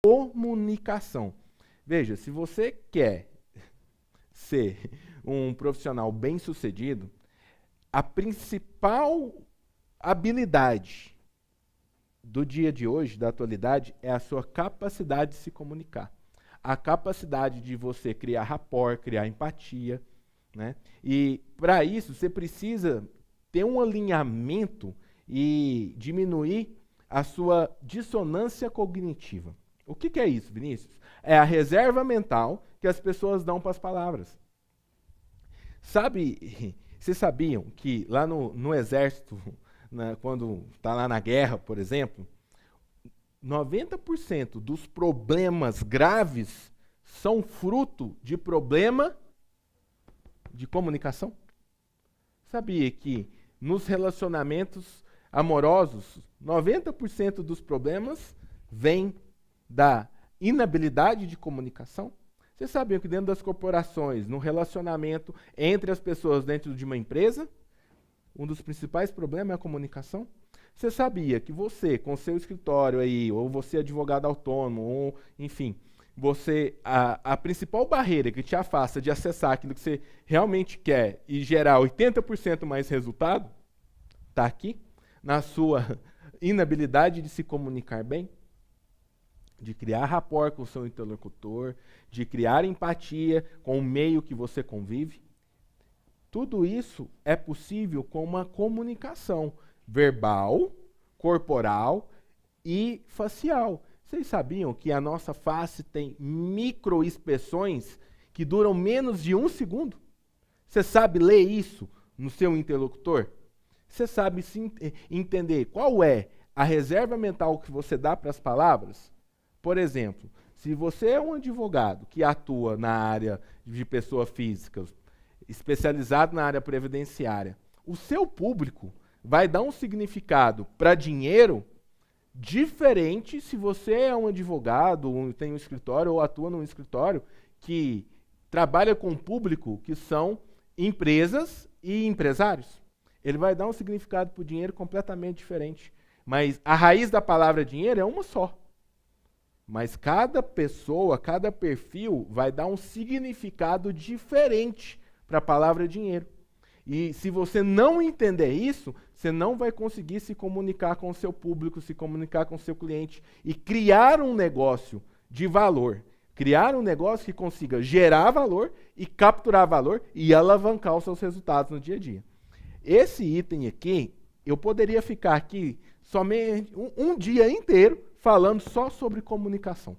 comunicação. Veja, se você quer ser um profissional bem-sucedido, a principal habilidade do dia de hoje, da atualidade, é a sua capacidade de se comunicar. A capacidade de você criar rapport, criar empatia, né? E para isso você precisa ter um alinhamento e diminuir a sua dissonância cognitiva. O que é isso, Vinícius? É a reserva mental que as pessoas dão para as palavras. Vocês sabiam que lá no exército, quando está lá na guerra, por exemplo, 90% dos problemas graves são fruto de problema de comunicação? Sabia que nos relacionamentos amorosos, 90% dos problemas vêm da inabilidade de comunicação? Vocês sabiam que dentro das corporações, no relacionamento entre as pessoas dentro de uma empresa, um dos principais problemas é a comunicação? Você sabia que você, com seu escritório aí, ou você advogado autônomo, ou enfim, a principal barreira que te afasta de acessar aquilo que você realmente quer e gerar 80% mais resultado, está aqui, na sua inabilidade de se comunicar bem, de criar rapport com o seu interlocutor, de criar empatia com o meio que você convive. Tudo isso é possível com uma comunicação verbal, corporal e facial. Vocês sabiam que a nossa face tem microexpressões que duram menos de 1 segundo? Você sabe ler isso no seu interlocutor? Você sabe entender qual é a reserva mental que você dá para as palavras? Por exemplo, se você é um advogado que atua na área de pessoa física, especializado na área previdenciária, o seu público vai dar um significado para dinheiro diferente se você é um advogado, tem um escritório ou atua num escritório que trabalha com um público que são empresas e empresários. Ele vai dar um significado para o dinheiro completamente diferente. Mas a raiz da palavra dinheiro é uma só. Mas cada pessoa, cada perfil vai dar um significado diferente para a palavra dinheiro. E se você não entender isso, você não vai conseguir se comunicar com o seu público, se comunicar com o seu cliente e criar um negócio de valor. Criar um negócio que consiga gerar valor e capturar valor e alavancar os seus resultados no dia a dia. Esse item aqui, eu poderia ficar aqui somente um dia inteiro falando só sobre comunicação.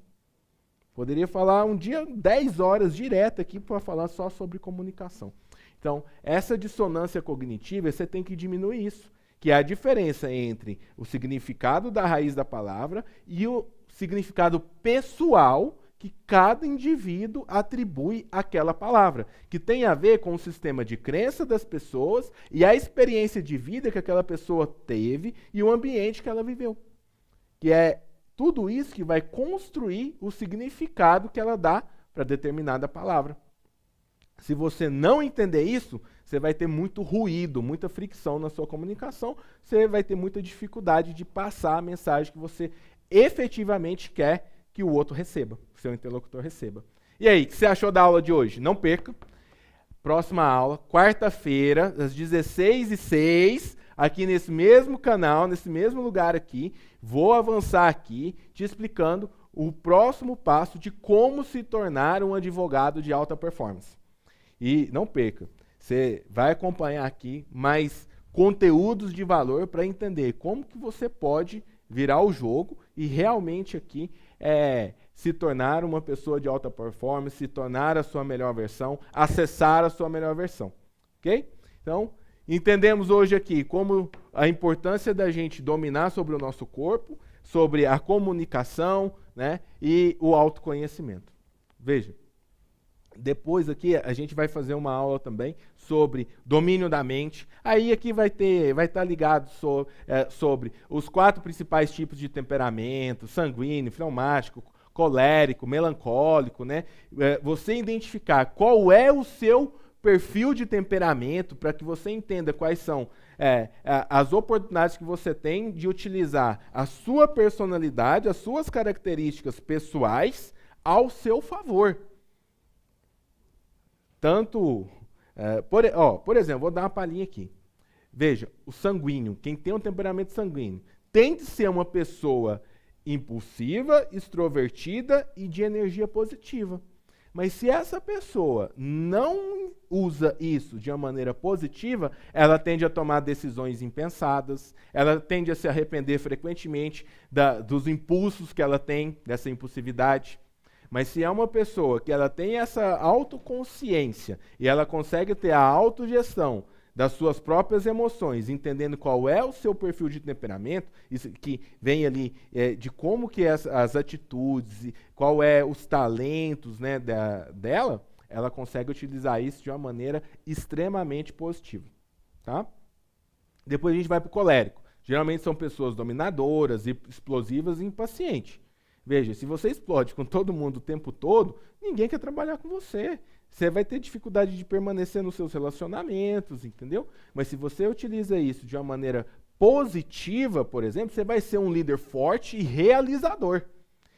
Poderia falar um dia, 10 horas direto aqui para falar só sobre comunicação. Então, essa dissonância cognitiva, você tem que diminuir isso, que é a diferença entre o significado da raiz da palavra e o significado pessoal que cada indivíduo atribui àquela palavra, que tem a ver com o sistema de crença das pessoas e a experiência de vida que aquela pessoa teve e o ambiente que ela viveu. Que é tudo isso que vai construir o significado que ela dá para determinada palavra. Se você não entender isso, você vai ter muito ruído, muita fricção na sua comunicação, você vai ter muita dificuldade de passar a mensagem que você efetivamente quer que o outro receba, que o seu interlocutor receba. E aí, o que você achou da aula de hoje? Não perca. Próxima aula, quarta-feira, às 16h06, aqui nesse mesmo canal, nesse mesmo lugar aqui. Vou avançar aqui, te explicando o próximo passo de como se tornar um advogado de alta performance. E não perca, você vai acompanhar aqui mais conteúdos de valor para entender como que você pode virar o jogo e realmente aqui se tornar uma pessoa de alta performance, se tornar a sua melhor versão, acessar a sua melhor versão. Ok? Então, entendemos hoje aqui como a importância da gente dominar sobre o nosso corpo, sobre a comunicação, né, e o autoconhecimento. Veja. Depois aqui a gente vai fazer uma aula também sobre domínio da mente. Aí aqui vai estar ligado sobre os 4 principais tipos de temperamento: sanguíneo, fleumático, colérico, melancólico, né? Você identificar qual é o seu perfil de temperamento, para que você entenda quais são as oportunidades que você tem de utilizar a sua personalidade, as suas características pessoais ao seu favor. Tanto, por exemplo, vou dar uma palhinha aqui. Veja, o sanguíneo, quem tem um temperamento sanguíneo, tende a ser uma pessoa impulsiva, extrovertida e de energia positiva. Mas se essa pessoa não usa isso de uma maneira positiva, ela tende a tomar decisões impensadas, ela tende a se arrepender frequentemente dos impulsos que ela tem, dessa impulsividade. Mas se é uma pessoa que ela tem essa autoconsciência e ela consegue ter a autogestão das suas próprias emoções, entendendo qual é o seu perfil de temperamento, isso que vem ali de como que as atitudes, qual é os talentos, né, dela, ela consegue utilizar isso de uma maneira extremamente positiva. Tá? Depois a gente vai para o colérico. Geralmente são pessoas dominadoras, explosivas e impacientes. Veja, se você explode com todo mundo o tempo todo, ninguém quer trabalhar com você. Você vai ter dificuldade de permanecer nos seus relacionamentos, entendeu? Mas se você utiliza isso de uma maneira positiva, por exemplo, você vai ser um líder forte e realizador.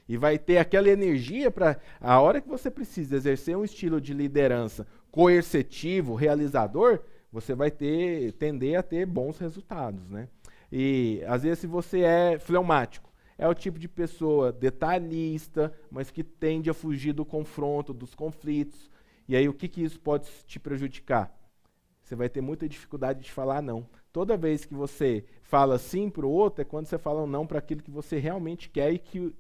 E vai ter aquela energia para, a hora que você precisa exercer um estilo de liderança coercitivo, realizador, você vai tender a ter bons resultados, né? E, às vezes, se você é fleumático, é o tipo de pessoa detalhista, mas que tende a fugir do confronto, dos conflitos. E aí, o que isso pode te prejudicar? Você vai ter muita dificuldade de falar não. Toda vez que você fala sim para o outro, é quando você fala um não para aquilo que você realmente quer e que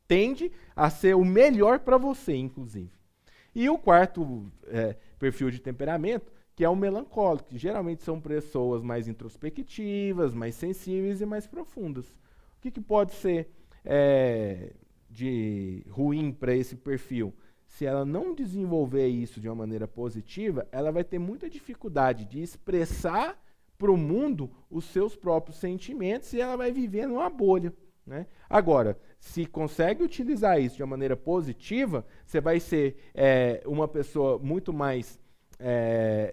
tende a ser o melhor para você, inclusive. E o quarto perfil de temperamento, que é o melancólico, que geralmente são pessoas mais introspectivas, mais sensíveis e mais profundas. O que pode ser de ruim para esse perfil? Se ela não desenvolver isso de uma maneira positiva, ela vai ter muita dificuldade de expressar para o mundo os seus próprios sentimentos e ela vai viver numa bolha, né? Agora, se consegue utilizar isso de uma maneira positiva, você vai ser uma pessoa muito mais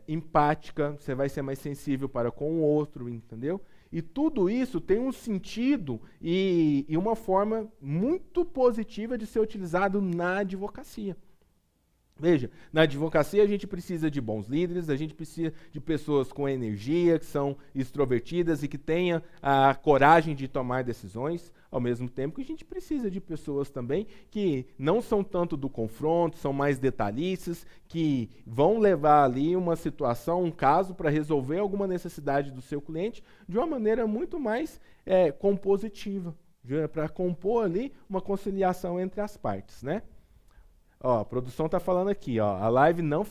empática, você vai ser mais sensível para com o outro, entendeu? E tudo isso tem um sentido e uma forma muito positiva de ser utilizado na advocacia. Veja, na advocacia a gente precisa de bons líderes, a gente precisa de pessoas com energia, que são extrovertidas e que tenham a coragem de tomar decisões, ao mesmo tempo que a gente precisa de pessoas também que não são tanto do confronto, são mais detalhistas, que vão levar ali uma situação, um caso, para resolver alguma necessidade do seu cliente de uma maneira muito mais compositiva, para compor ali uma conciliação entre as partes, né? Ó, a produção está falando aqui, ó, a live não